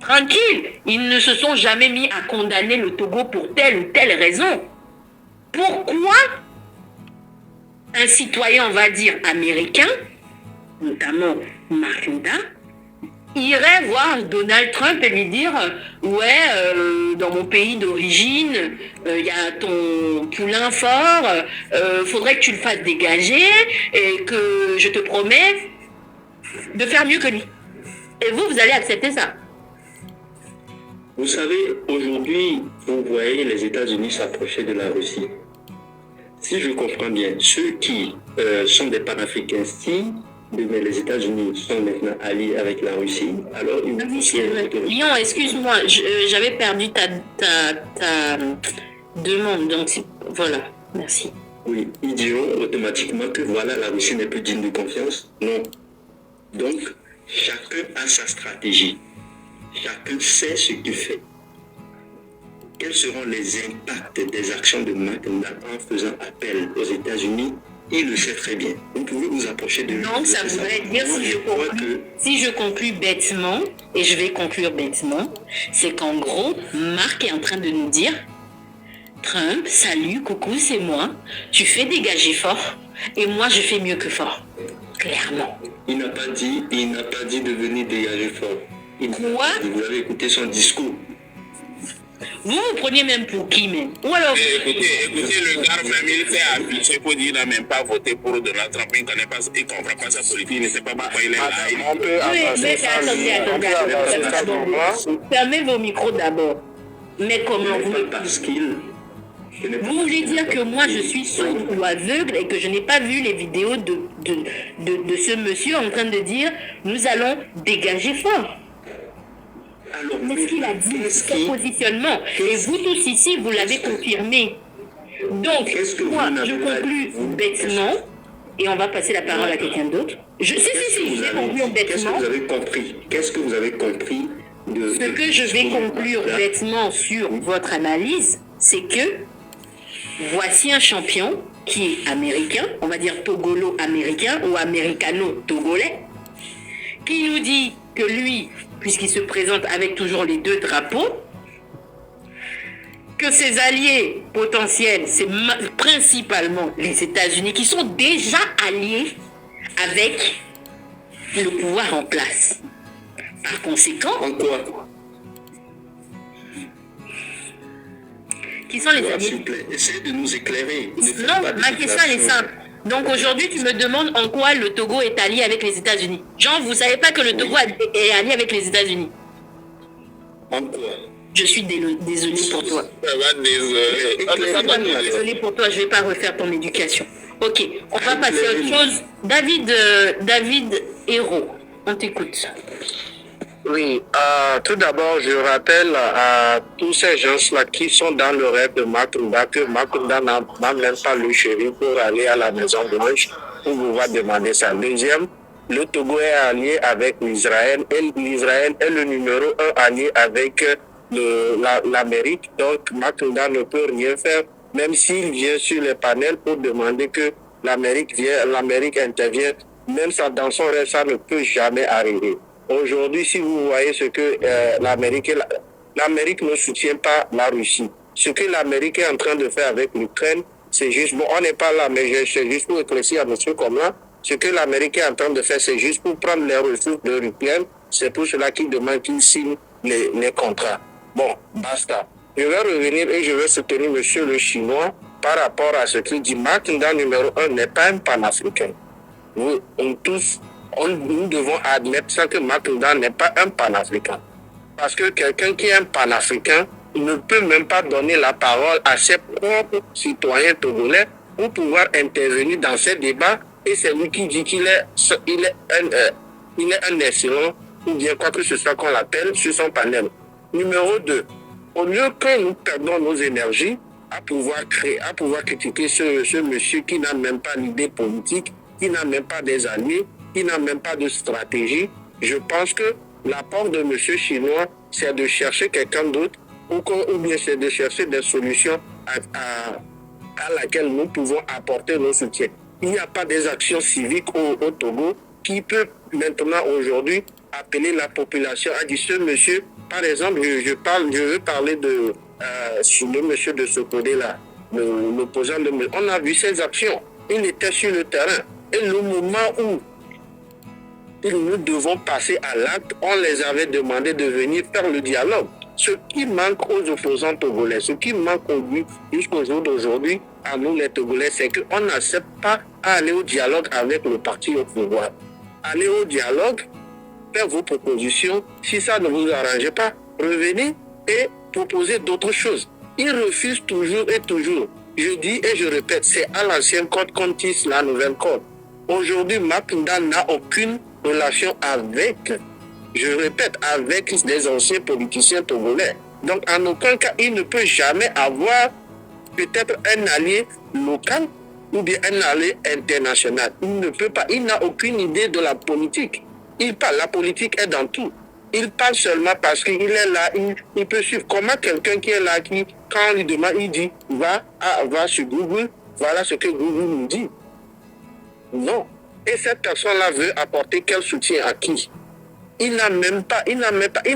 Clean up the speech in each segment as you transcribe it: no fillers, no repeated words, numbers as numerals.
Tranquille, ils ne se sont jamais mis à condamner le Togo pour telle ou telle raison. Pourquoi un citoyen, on va dire, américain, notamment Macinda, irait voir Donald Trump et lui dire ouais, dans mon pays d'origine, il y a ton poulain fort, faudrait que tu le fasses dégager et que je te promets de faire mieux que lui. Et vous allez accepter ça? Vous savez, aujourd'hui, vous voyez les États-Unis s'approcher de la Russie. Si je comprends bien, ceux qui sont des panafricains, si les États-Unis sont maintenant alliés avec la Russie, alors ils vont considérer que... Lyon, excuse-moi, j'avais perdu ta demande, donc voilà, merci. Oui, ils diront automatiquement que voilà, la Russie n'est plus digne de confiance. Non. Donc, chacun a sa stratégie. Chacun sait ce qu'il fait. Quels seront les impacts des actions de Macinda en faisant appel aux États-Unis? Il le sait très bien. Vous pouvez vous approcher de lui. Donc, ça voudrait dire, si je conclus bêtement, et je vais conclure bêtement, c'est qu'en gros, Marc est en train de nous dire, Trump, salut, coucou, c'est moi, tu fais dégager fort, et moi je fais mieux que fort. Clairement. Il n'a pas dit de venir dégager fort. Quoi? Vous avez écouté son discours. Vous vous preniez même pour qui même? Ou alors... Écoutez, le gars même, il s'est affiché pour dire qu'il n'a même pas voté pour Donald Trump, il ne comprend pas sa politique, il ne sait pas pourquoi il est là. Attendez. Fermez vos micros d'abord. Mais comment vous... Parce qu'il... Vous voulez dire que moi je suis sourde ou aveugle et que je n'ai pas vu les vidéos de ce monsieur en train de dire nous allons dégager fort. C'est ce qu'il a dit, son positionnement. Et vous tous ici, vous l'avez confirmé. Donc, moi, je conclus bêtement, et on va passer la parole à quelqu'un d'autre. Si, j'ai conclu bêtement. Qu'est-ce que vous avez compris? Qu'est-ce que vous avez compris de... Ce que je vais conclure bêtement sur votre analyse, c'est que voici un champion qui est américain, on va dire togolo-américain ou américano-togolais, qui nous dit que lui, puisqu'il se présente avec toujours les deux drapeaux, que ses alliés potentiels, c'est principalement les États-Unis, qui sont déjà alliés avec le pouvoir en place. Par conséquent... En quoi? Qui sont les alliés? S'il vous plaît, essayez de nous éclairer. Non, ma question elle est simple. Donc aujourd'hui, tu me demandes en quoi le Togo est allié avec les États-Unis. Jean, vous ne savez pas que le Togo est allié avec les États-Unis? En quoi? Je suis désolé pour toi. Désolé pour toi, je ne vais pas refaire ton éducation. Ok, on va passer à autre chose. David Hérault, on t'écoute. Oui, tout d'abord, je rappelle à tous ces gens-là qui sont dans le rêve de Macinda que Macinda n'a même pas le chéri pour aller à la Maison Blanche pour pouvoir demander ça. Deuxième, le Togo est allié avec l'Israël et l'Israël est le numéro 1 allié avec l'Amérique. Donc, Macinda ne peut rien faire, même s'il vient sur les panels pour demander que l'Amérique intervienne. Même ça, dans son rêve, ça ne peut jamais arriver. Aujourd'hui, si vous voyez ce que l'Amérique ne soutient pas la Russie. Ce que l'Amérique est en train de faire avec l'Ukraine, c'est juste, bon, on n'est pas là, mais c'est juste pour éclaircir à monsieur comme là, ce que l'Amérique est en train de faire, c'est juste pour prendre les ressources de l'Ukraine. C'est pour cela qu'il demande qu'il signe les contrats. Bon, basta. Je vais revenir et je vais soutenir monsieur le Chinois par rapport à ce qu'il dit. Macinda numéro 1 n'est pas un panafricain. Nous devons admettre ça que Macinda n'est pas un panafricain. Parce que quelqu'un qui est un panafricain ne peut même pas donner la parole à ses propres citoyens togolais pour pouvoir intervenir dans ces débats. Et c'est lui qui dit qu'il est un excellent, ou bien quoi que ce soit qu'on l'appelle, sur son panel. Numéro 2, au lieu que nous perdons nos énergies à pouvoir critiquer ce monsieur qui n'a même pas l'idée politique, qui n'a même pas des alliés, qui n'a même pas de stratégie, je pense que l'apport de M. Chinois, c'est de chercher quelqu'un d'autre ou bien c'est de chercher des solutions à laquelle nous pouvons apporter nos soutiens. Il n'y a pas des actions civiques au Togo qui peut maintenant aujourd'hui appeler la population, a dit ce monsieur, par exemple, je veux parler de le monsieur de ce côté-là, l'opposant de monsieur. On a vu ses actions. Il était sur le terrain. Et le moment où nous devons passer à l'acte, on les avait demandé de venir faire le dialogue. Ce qui manque aux opposants togolais, ce qui manque jusqu'au jour d'aujourd'hui, à nous les Togolais, c'est qu'on n'accepte pas à aller au dialogue avec le parti au pouvoir. Allez au dialogue, faire vos propositions. Si ça ne vous arrange pas, revenez et proposez d'autres choses. Ils refusent toujours et toujours. Je dis et je répète, c'est à l'ancien code qu'on tisse la nouvelle code. Aujourd'hui, Makinda n'a aucune relation avec, je répète, avec des anciens politiciens togolais. Donc, en aucun cas, il ne peut jamais avoir peut-être un allié local ou bien un allié international. Il ne peut pas, il n'a aucune idée de la politique. Il parle, la politique est dans tout. Il parle seulement parce qu'il est là, il peut suivre. Comment quelqu'un qui est là, quand on lui demande, il dit, va sur Google, voilà ce que Google nous dit. Non. Et cette personne-là veut apporter quel soutien à qui? Il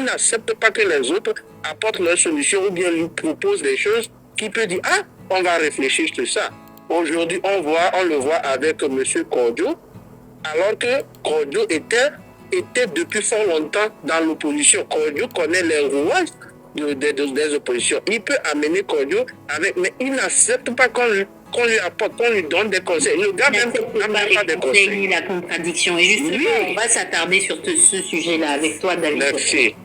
n'accepte pas que les autres apportent leur solution ou bien lui proposent des choses qui peut dire, on va réfléchir sur ça. Aujourd'hui, on le voit avec M. Kordio, alors que Kordio était depuis fort longtemps dans l'opposition. Kordio connaît les rouages des oppositions. Il peut amener Kordio mais il n'accepte pas qu'on lui apporte, qu'on lui donne des conseils. Le gars même n'a même pas de conseils. La contradiction. Et justement, on va s'attarder sur ce sujet-là avec toi, David. Merci.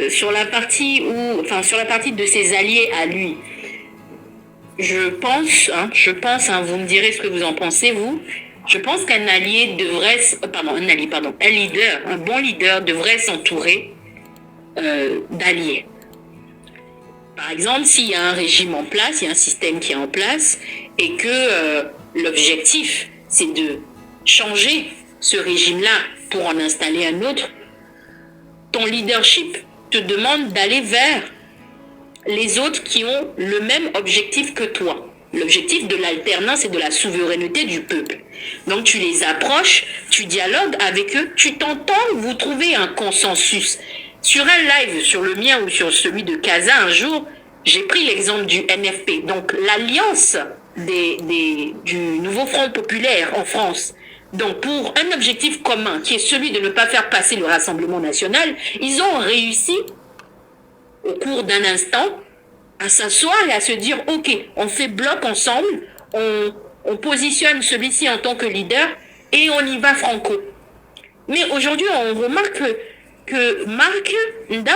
Sur la partie de ses alliés à lui, je pense, vous me direz ce que vous en pensez, vous. Je pense qu'un bon leader devrait s'entourer d'alliés. Par exemple, s'il y a un régime en place, il y a un système qui est en place, et que l'objectif, c'est de changer ce régime-là pour en installer un autre, ton leadership te demande d'aller vers les autres qui ont le même objectif que toi. L'objectif de l'alternance et de la souveraineté du peuple. Donc tu les approches, tu dialogues avec eux, tu t'entends, vous trouvez un consensus. Sur un live, sur le mien ou sur celui de Casa un jour, j'ai pris l'exemple du NFP, donc l'alliance du Nouveau Front Populaire en France. Donc pour un objectif commun, qui est celui de ne pas faire passer le Rassemblement National, ils ont réussi, au cours d'un instant, à s'asseoir et à se dire, ok, on fait bloc ensemble, on positionne celui-ci en tant que leader et on y va franco. Mais aujourd'hui, on remarque que Marc Nda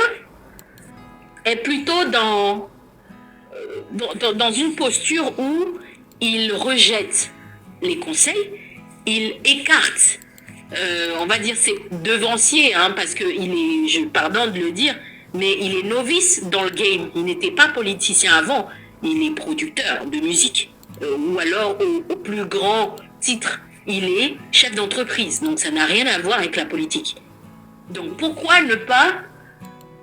est plutôt dans une posture où il rejette les conseils, il écarte, on va dire c'est devancier, parce que pardon de le dire, mais il est novice dans le game. Il n'était pas politicien avant, il est producteur de musique, ou alors au plus grand titre, il est chef d'entreprise, donc ça n'a rien à voir avec la politique. Donc pourquoi ne pas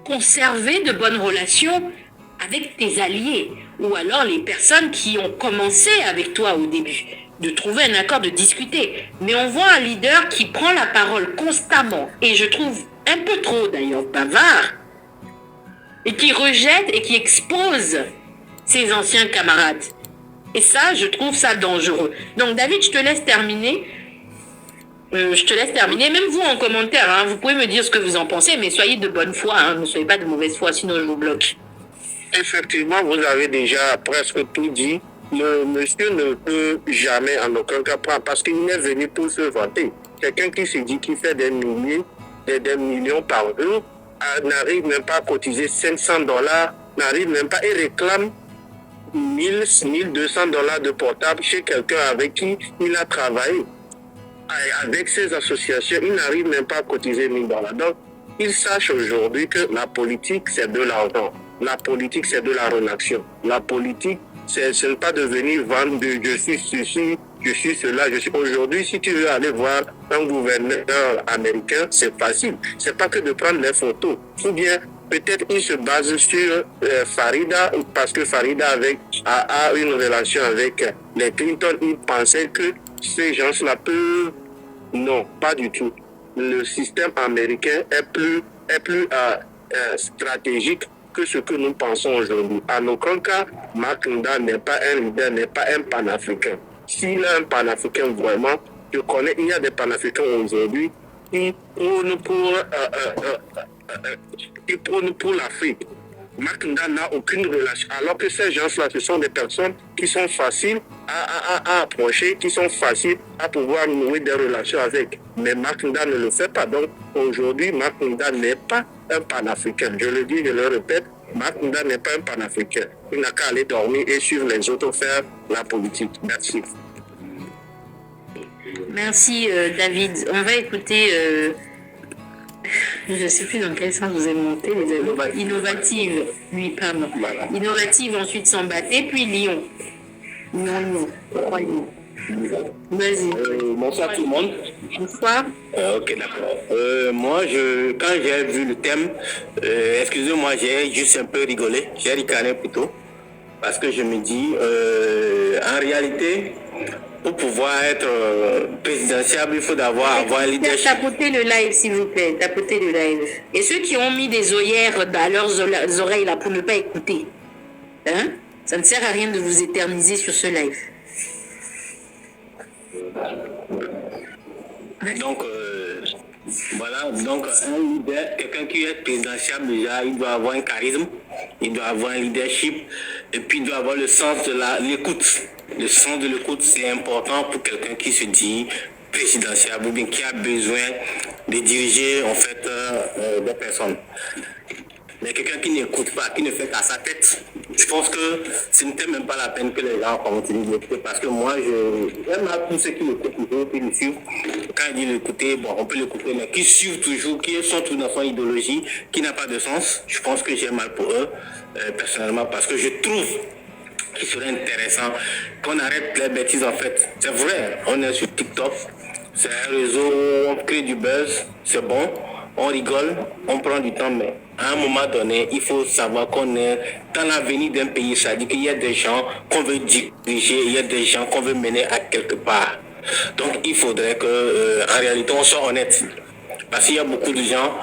conserver de bonnes relations avec tes alliés, ou alors les personnes qui ont commencé avec toi au début, de trouver un accord, de discuter. Mais on voit un leader qui prend la parole constamment, et je trouve un peu trop d'ailleurs bavard, et qui rejette et qui expose ses anciens camarades. Et ça, je trouve ça dangereux. Donc David, je te laisse terminer. Même vous en commentaire, vous pouvez me dire ce que vous en pensez, mais soyez de bonne foi, ne soyez pas de mauvaise foi, sinon je vous bloque. Effectivement, vous avez déjà presque tout dit. Le monsieur ne peut jamais en aucun cas prendre, parce qu'il est venu pour se vanter. Quelqu'un qui se dit qu'il fait des millions par jour, n'arrive même pas à cotiser $500, n'arrive même pas et réclame $1,200 de portable chez quelqu'un avec qui il a travaillé. Avec ses associations, il n'arrive même pas à cotiser $1,000. Donc, il sache aujourd'hui que la politique, c'est de l'argent. La politique, c'est de la relation. La politique, ce n'est pas de venir vendre je suis ceci, je suis cela, je suis... Aujourd'hui, si tu veux aller voir un gouverneur américain, c'est facile. C'est pas que de prendre des photos. Ou bien, peut-être il se base sur Farida, parce que Farida a une relation avec les Clinton. Il pensait que ces gens-là peuvent... Non, pas du tout. le système américain est plus stratégique que ce que nous pensons aujourd'hui. En aucun cas, Marc Nda n'est pas un leader, n'est pas un panafricain. S'il est un panafricain vraiment, je connais, il y a des panafricains aujourd'hui qui prônent pour l'Afrique. Marc Nda n'a aucune relation, alors que ces gens-là, ce sont des personnes qui sont faciles à approcher, qui sont faciles à pouvoir nouer des relations avec. Mais Marc Nda ne le fait pas. Donc aujourd'hui, Marc Nda n'est pas un panafricain. Je le dis, je le répète, Marc Nda n'est pas un panafricain. Il n'a qu'à aller dormir et suivre les autres faire la politique. Merci. Merci David. On va écouter, je ne sais plus dans quel sens vous avez monté, les amis. Innovative, lui, pardon. Innovative, ensuite Sambaté, puis Lyon. Lyon. Vas-y. Bonsoir tout le monde. Bonsoir. Ok, d'accord. Moi, quand j'ai vu le thème, excusez-moi, j'ai juste un peu rigolé. J'ai ricané plutôt. Parce que je me dis, en réalité, pour pouvoir être présidentiable, il faut avoir un leadership. Tapotez le live, s'il vous plaît. Tapotez le live. Et ceux qui ont mis des œillères dans leurs oreilles là pour ne pas écouter, hein, ça ne sert à rien de vous éterniser sur ce live. Donc, voilà, donc un leader, quelqu'un qui est présidentiable déjà, il doit avoir un charisme, il doit avoir un leadership, et puis il doit avoir le sens de l'écoute. Le sens de l'écoute, c'est important pour quelqu'un qui se dit présidentiable ou bien qui a besoin de diriger en fait des personnes. Mais quelqu'un qui n'écoute pas, qui ne fait qu'à sa tête, je pense que ce n'était même pas la peine que les gens continuent d'écouter, parce que moi, j'aime à tous ceux qui l'écoutent toujours, qui le suivent. Quand il dit l'écouter, bon, on peut l'écouter, mais qui suivent toujours, qui sont toujours dans son idéologie, qui n'a pas de sens, je pense que j'ai mal pour eux, personnellement, parce que je trouve qu'il serait intéressant qu'on arrête les bêtises en fait. C'est vrai, on est sur TikTok, c'est un réseau où on crée du buzz, c'est bon, on rigole, on prend du temps, mais à un moment donné, il faut savoir qu'on est dans l'avenir d'un pays. Ça dit qu'il y a des gens qu'on veut diriger, il y a des gens qu'on veut mener à quelque part. Donc il faudrait que, en réalité, on soit honnête. Parce qu'il y a beaucoup de gens,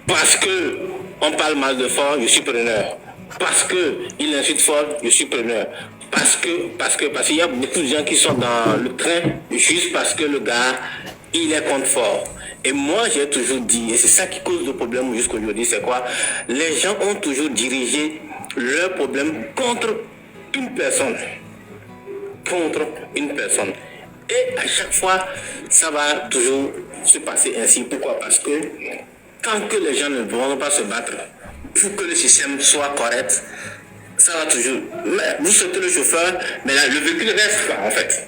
parce que on parle mal de fort, je suis preneur. Parce qu'il insulte fort, je suis preneur. Parce qu'il y a beaucoup de gens qui sont dans le train juste parce que le gars, il est contre fort. Et moi, j'ai toujours dit, et c'est ça qui cause le problème jusqu'à aujourd'hui, c'est quoi? Les gens ont toujours dirigé leurs problèmes contre une personne. Contre une personne. Et à chaque fois, ça va toujours se passer ainsi. Pourquoi? Parce que tant que les gens ne vont pas se battre pour que le système soit correct, ça va toujours. Mais vous sautez le chauffeur, mais là, le véhicule reste en fait.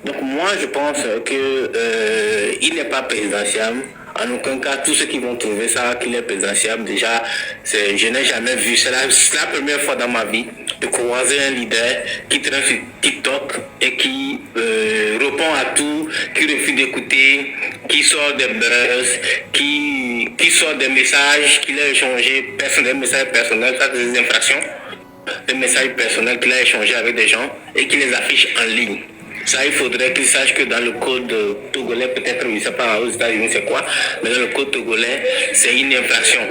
Donc moi, je pense qu'il n'est pas présidentiable. En aucun cas, tous ceux qui vont trouver ça, qu'il est présidentiable, déjà, je n'ai jamais vu. C'est la première fois dans ma vie de croiser un leader qui traîne sur TikTok et qui répond à tout, qui refuse d'écouter, qui sort des buzz, qui sort des messages qu'il a échangés, des messages personnels, ça c'est des infractions, des messages personnels qu'il a échangés avec des gens et qui les affiche en ligne. Ça, il faudrait qu'ils sachent que dans le code togolais, peut-être, je ne sais pas aux États-Unis c'est quoi, mais dans le code togolais, c'est une infraction.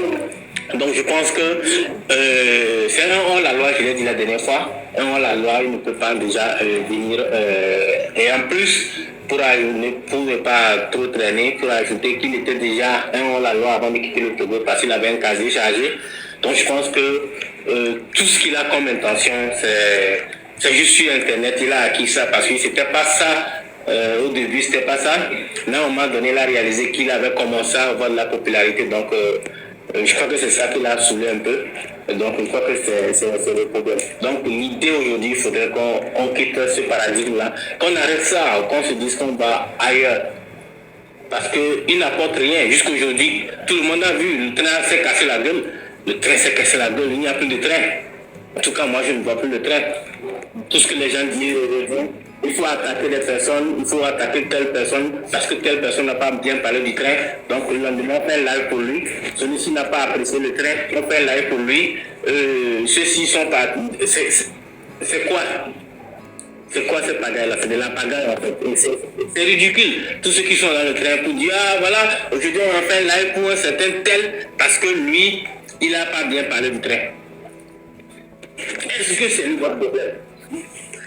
Donc je pense que c'est un hors-la-loi, je l'ai dit la dernière fois, un hors-la-loi, il ne peut pas déjà venir. Et en plus, pour ne pas trop traîner, pour ajouter qu'il était déjà un hors-la-loi avant de quitter le Togo parce qu'il avait un casier chargé. Donc je pense que tout ce qu'il a comme intention, c'est juste sur Internet, il a acquis ça parce que c'était pas ça. Au début, c'était pas ça. Là, à un moment donné, il a réalisé qu'il avait commencé à avoir de la popularité. Donc, je crois que c'est ça qui l'a saoulé un peu. Donc, je crois que c'est le problème. Donc, l'idée aujourd'hui, il faudrait qu'on quitte ce paradigme-là, qu'on arrête ça, qu'on se dise qu'on va ailleurs. Parce qu'il n'apporte rien. Jusqu'aujourd'hui, tout le monde a vu, le train s'est cassé la gueule. Le train s'est cassé la gueule, il n'y a plus de train. En tout cas, moi, je ne vois plus le train. Tout ce que les gens disent, il faut attaquer des personnes, il faut attaquer telle personne, parce que telle personne n'a pas bien parlé du train. Donc, le lendemain, on fait un live pour lui. Celui-ci n'a pas apprécié le train, on fait un live pour lui. Ceux-ci sont pas... C'est quoi? C'est quoi cette pagaille-là? C'est de la pagaille en fait. Et c'est ridicule. Tous ceux qui sont dans le train pour dire ah voilà, aujourd'hui on a fait un live pour un certain tel parce que lui, il n'a pas bien parlé du train. Est-ce que c'est lui votre problème?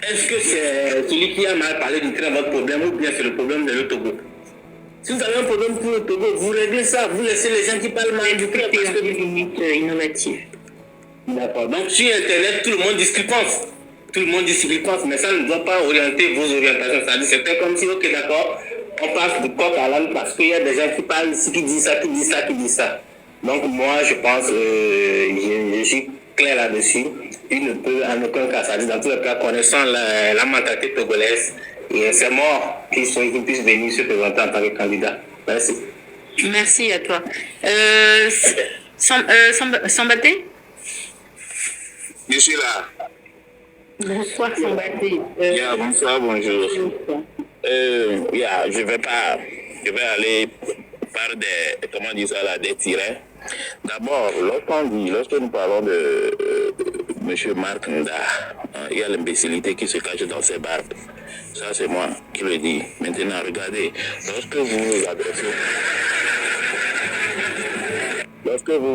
Est-ce que c'est celui qui a mal parlé du train votre problème ou bien c'est le problème de le Togo? Si vous avez un problème pour le Togo, vous réglez ça, vous laissez les gens qui parlent mal du train parce que des limites innovatives. D'accord. Donc sur Internet, tout le monde dit ce qu'il pense. Tout le monde dit ce qu'il pense, mais ça ne doit pas orienter vos orientations. C'est-à-dire, c'était comme si, ok, d'accord, on passe du coq à l'âne parce qu'il y a des gens qui parlent ici, qui disent ça, qui disent ça, qui disent ça. Donc moi, je pense, je suis clair là-dessus. Il ne peut en aucun cas, c'est-à-dire dans tous les cas, connaissant la mentalité togolaise, et c'est mort qu'ils puissent venir se présenter en tant que candidat. Merci. Merci à toi. Sambaté? Je suis là. Bonsoir Sambaté. Bonsoir, bonjour. Je vais aller par des, comment dire ça là, des tirets. D'abord, lorsque nous parlons de M. Marc Nda, il y a l'imbécilité qui se cache dans ses barbes. Ça, c'est moi qui le dis. Maintenant, regardez, lorsque vous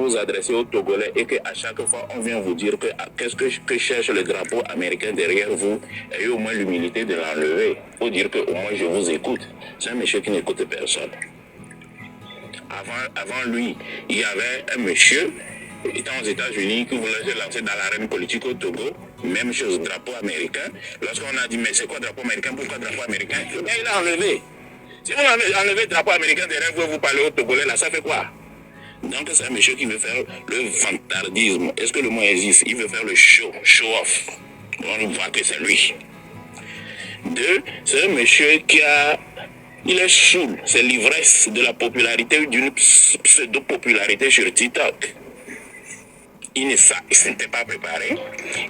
vous adressez aux Togolais et qu'à chaque fois on vient vous dire qu'est-ce que cherche le drapeau américain derrière vous, ayez au moins l'humilité de l'enlever. Il faut dire qu'au moins je vous écoute. C'est un monsieur qui n'écoute personne. Avant lui, il y avait un monsieur étant aux États-Unis qui voulait se lancer dans l'arène politique au Togo. Même chose, drapeau américain. Lorsqu'on a dit mais c'est quoi drapeau américain, pourquoi drapeau américain, il a enlevé. Si vous enlevez le drapeau américain derrière vous, vous parlez au Togolais, là, ça fait quoi? Donc c'est un monsieur qui veut faire le vantardisme. Est-ce que le mot existe? Il veut faire le show-off. On voit que c'est lui. Deux, c'est un monsieur il est saoul. C'est l'ivresse de la popularité, d'une pseudo-popularité sur TikTok. Il ne s'était pas préparé.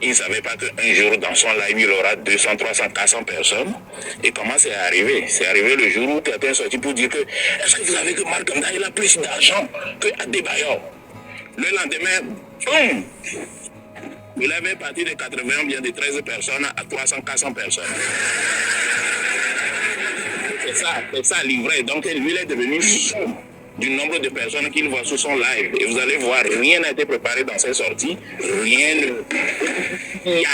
Il ne savait pas qu'un jour, dans son live, il aura 200, 300, 400 personnes. Et comment c'est arrivé? C'est arrivé le jour où quelqu'un est sorti pour dire que est-ce que vous savez que Marc Nda, il a plus d'argent que Adebayor? Le lendemain, boum! Il avait parti de 80, bien de 13 personnes à 300, 400 personnes. C'est ça l'ivraie. Donc lui, il est devenu sous du nombre de personnes qu'il voit sur son live. Et vous allez voir, rien n'a été préparé dans ces sorties. Il n'y a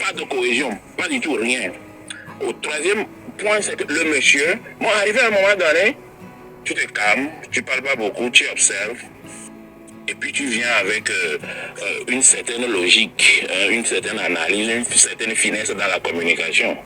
pas de cohésion. Pas du tout, rien. Au troisième point, c'est que le monsieur, arrivé à un moment donné, tu te calmes, tu ne parles pas beaucoup, tu observes. Et puis tu viens avec une certaine logique, une certaine analyse, une certaine finesse dans la communication.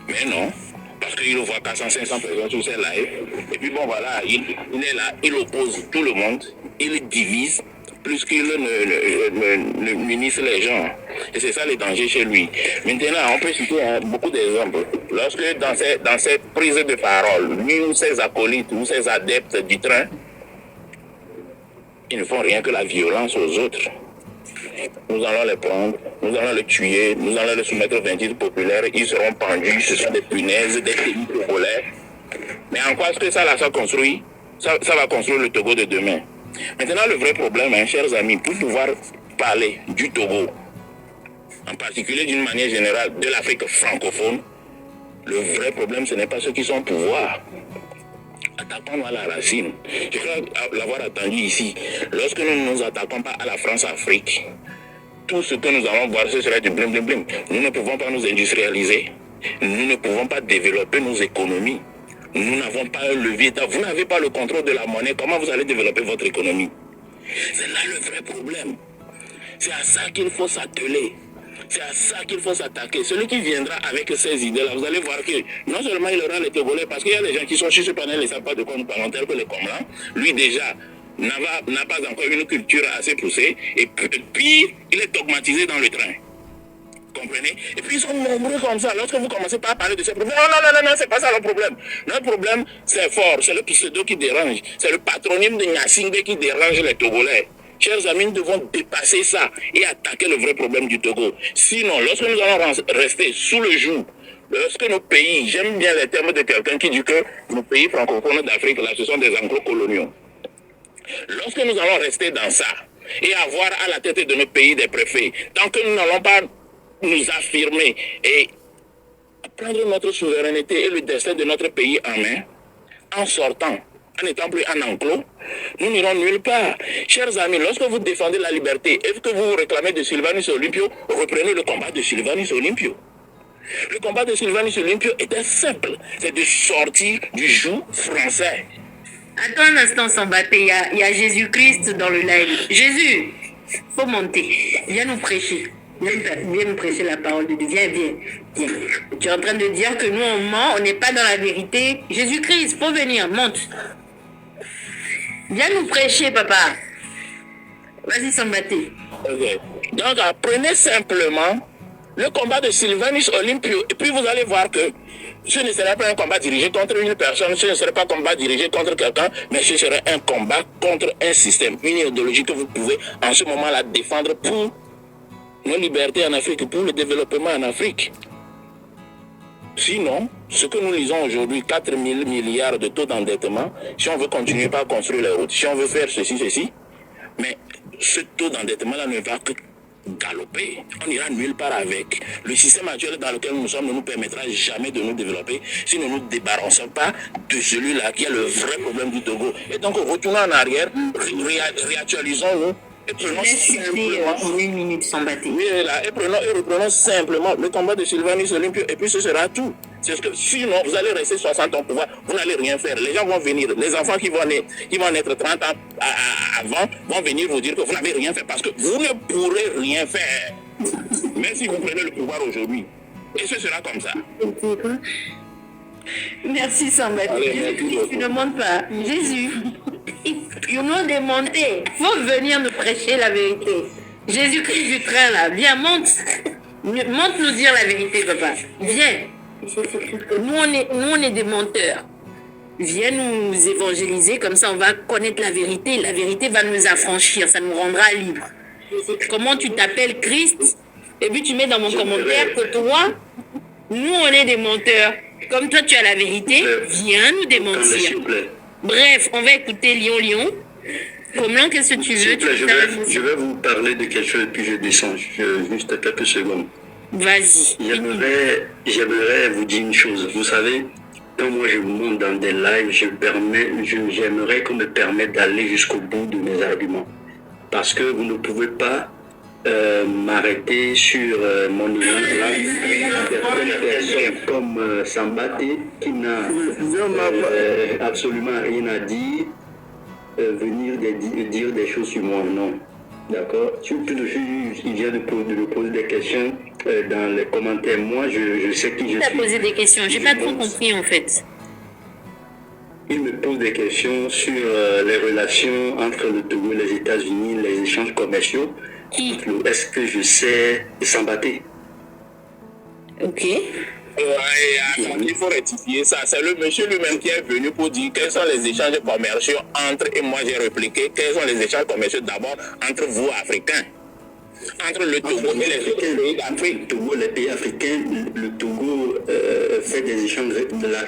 Mais non. Parce qu'il voit 400, 500 personnes sur ses lives. Et puis bon voilà, il est là, il oppose tout le monde, il divise plus qu'il ne munisse les gens. Et c'est ça le danger chez lui. Maintenant, on peut citer beaucoup d'exemples. Lorsque dans ces prises de parole, lui ou ses acolytes ou ses adeptes du train, ils ne font rien que la violence aux autres. Nous allons les prendre, nous allons les tuer, nous allons les soumettre au vindicte populaire, ils seront pendus, ce sont des punaises, des pays togolais. Mais en quoi est-ce que ça construit? Ça va construire le Togo de demain. Maintenant, le vrai problème, chers amis, pour pouvoir parler du Togo, en particulier d'une manière générale de l'Afrique francophone, le vrai problème, ce n'est pas ceux qui sont au pouvoir. Attaquons à la racine. Je crois l'avoir attendu ici. Lorsque nous ne nous attaquons pas à la France-Afrique, tout ce que nous allons voir, ce serait du blim blim blim. Nous ne pouvons pas nous industrialiser. Nous ne pouvons pas développer nos économies. Nous n'avons pas un levier. Vous n'avez pas le contrôle de la monnaie. Comment vous allez développer votre économie? C'est là le vrai problème. C'est à ça qu'il faut s'atteler. C'est à ça qu'il faut s'attaquer. Celui qui viendra avec ces idées-là, vous allez voir que non seulement il aura les Togolais, parce qu'il y a des gens qui sont sur ce panel et ne savent pas de quoi nous parlons, tels que les Comlans. Lui déjà n'a pas encore une culture assez poussée. Et puis, il est dogmatisé dans le train. Comprenez? Et puis ils sont nombreux comme ça. Lorsque vous commencez pas à parler de ces problèmes, non, c'est pas ça le problème. Notre problème, c'est fort. C'est le pseudo qui dérange. C'est le patronyme de Nyasingbe qui dérange les Togolais. Chers amis, nous devons dépasser ça et attaquer le vrai problème du Togo. Sinon, lorsque nous allons rester sous le joug, lorsque nos pays, j'aime bien les termes de quelqu'un qui dit que nos pays francophones d'Afrique, là, ce sont des anglo-coloniaux. Lorsque nous allons rester dans ça et avoir à la tête de nos pays des préfets, tant que nous n'allons pas nous affirmer et prendre notre souveraineté et le destin de notre pays en main, en sortant, en n'étant plus en enclos, nous n'irons nulle part. Chers amis, lorsque vous défendez la liberté et que vous réclamez de Sylvanus Olympio, reprenez le combat de Sylvanus Olympio. Le combat de Sylvanus Olympio était simple, c'est de sortir du joug français. Attends un instant, Sambaté, il y a Jésus-Christ dans le live. Jésus, faut monter. Viens nous prêcher. Viens nous prêcher la parole de Dieu. Viens. Tu es en train de dire que nous, on ment, on n'est pas dans la vérité. Jésus-Christ, faut venir, monte. Viens nous prêcher, papa. Vas-y, Sambaté. Okay. Donc, apprenez simplement le combat de Sylvanus Olympio et puis vous allez voir que ce ne serait pas un combat dirigé contre une personne, ce ne serait pas un combat dirigé contre quelqu'un, mais ce serait un combat contre un système, une idéologie que vous pouvez en ce moment-là défendre pour nos libertés en Afrique, pour le développement en Afrique. Sinon, ce que nous lisons aujourd'hui, 4 000 milliards de taux d'endettement, si on veut continuer par construire les routes, si on veut faire ceci, mais ce taux d'endettement-là ne va que galoper. On n'ira nulle part avec. Le système actuel dans lequel nous sommes ne nous permettra jamais de nous développer si nous ne nous débarrassons pas de celui-là qui est le vrai problème du Togo. Et donc, retournons en arrière, réactualisons-nous et prenons simplement... une minute sans battre. Oui, là, et reprenons simplement le combat de Sylvanus Olympio et puis ce sera tout. C'est ce que sinon, vous allez rester 60 ans au pouvoir, vous n'allez rien faire. Les gens vont venir, les enfants qui vont naître 30 ans avant vont venir vous dire que vous n'avez rien fait parce que vous ne pourrez rien faire. Même si vous prenez le pouvoir aujourd'hui. Et ce sera comme ça. Merci Sambaté. Jésus-Christ, tu ne montes pas. Jésus, ils nous démonté. Il faut venir nous prêcher la vérité. Jésus-Christ du train là, viens, monte. Monte nous dire la vérité, papa. Viens. Nous on est des menteurs. Viens nous évangéliser, comme ça on va connaître la vérité. La vérité va nous affranchir, ça nous rendra libres. Comment tu t'appelles Christ? Et puis tu mets dans mon commentaire que toi, nous on est des menteurs. Comme toi tu as la vérité, viens nous démentir. Bref, on va écouter Lyon. Comment, qu'est-ce que tu veux? Je vais vous parler de quelque chose et puis je descends. Juste quelques secondes. Vas-y. J'aimerais vous dire une chose. Vous savez, quand moi je monte dans des lives, j'aimerais qu'on me permette d'aller jusqu'au bout de mes arguments. Parce que vous ne pouvez pas m'arrêter sur mon niveau là. Certaines personnes comme Sambaté qui n'a absolument rien à dire, venir dire des choses sur moi. Non. D'accord. Surtout il vient de me poser des questions dans les commentaires. Moi, je sais qui je suis. Tu as posé des questions. J'ai pas trop compris en fait. Il me pose des questions sur les relations entre le Togo et les États-Unis, les échanges commerciaux. Qui? Est-ce que je sais Sambaté? Ok. Il faut rectifier ça. C'est le monsieur lui-même qui est venu pour dire quels sont les échanges commerciaux entre, et moi j'ai répliqué, quels sont les échanges commerciaux d'abord entre vous, Africains, entre le Togo et les autres pays d'Afrique. Le Togo, les pays africains, le Togo fait des échanges de la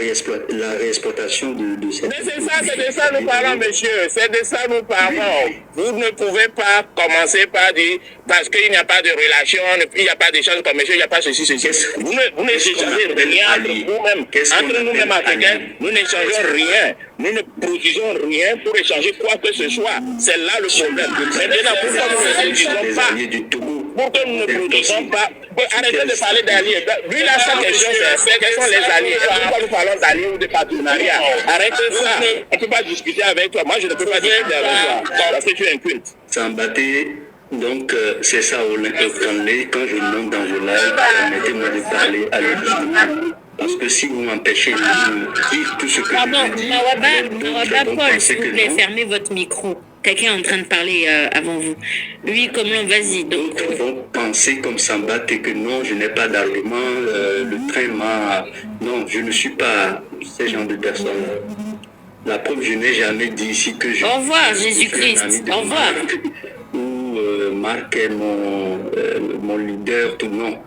réexploitation de cette... Mais c'est de ça nous parlons, monsieur. C'est de ça nous parlons. Vous ne pouvez pas commencer par dire, parce qu'il n'y a pas de relation, il n'y a pas d'échange commerciaux, il n'y a pas ceci. Vous n'échangez rien entre nous-mêmes. Entre nous-mêmes Africains, nous n'échangeons rien. Nous ne produisons rien pour échanger quoi que ce soit. C'est là le problème. Maintenant, pourquoi nous ne produisons pas? Pourquoi nous ne produisons pas? Arrêtez de parler d'alliés. Lui, là, sa question, c'est quels sont les alliés? Pourquoi nous parlons d'alliés ou de partenariats? Arrêtez ça. On ne peut pas discuter avec toi. Moi, je ne peux pas discuter avec toi. Parce que tu es un culte. Sambaté, donc c'est ça, quand je monte dans vos lives, permettez-moi de parler à l'autre. Parce que si vous m'empêchez de dire tout ce que Pardon, je veux Mawaba Paul, s'il vous plaît, non. fermez votre micro. Quelqu'un est en train de parler avant vous. Oui, comment, vas-y. D'autres vont penser comme Sambaté que non, je n'ai pas d'argument, le train m'a... Non, je ne suis pas ce genre de personne. La preuve, je n'ai jamais dit ici que je... Au revoir, Jésus-Christ. Au revoir. Ou Marc est mon leader, tout non.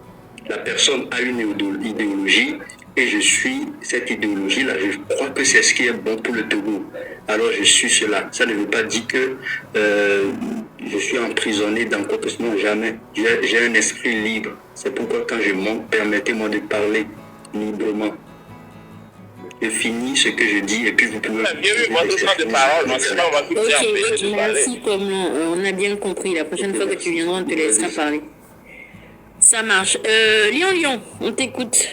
La personne a une idéologie et je suis cette idéologie-là. Je crois que c'est ce qui est bon pour le Togo. Alors je suis cela. Ça ne veut pas dire que je suis emprisonné dans quoi que ce soit. Non, jamais. J'ai un esprit libre. C'est pourquoi quand je monte, permettez-moi de parler. librement. Je finis ce que je dis et puis vous pouvez... Bien vu, votre temps de parole, non, c'est pas on va tout faire empêcher Ok, de parler. merci Komlan. On a bien compris. La prochaine fois que tu viendras, on te laissera parler. Ça marche. Lyon, on t'écoute.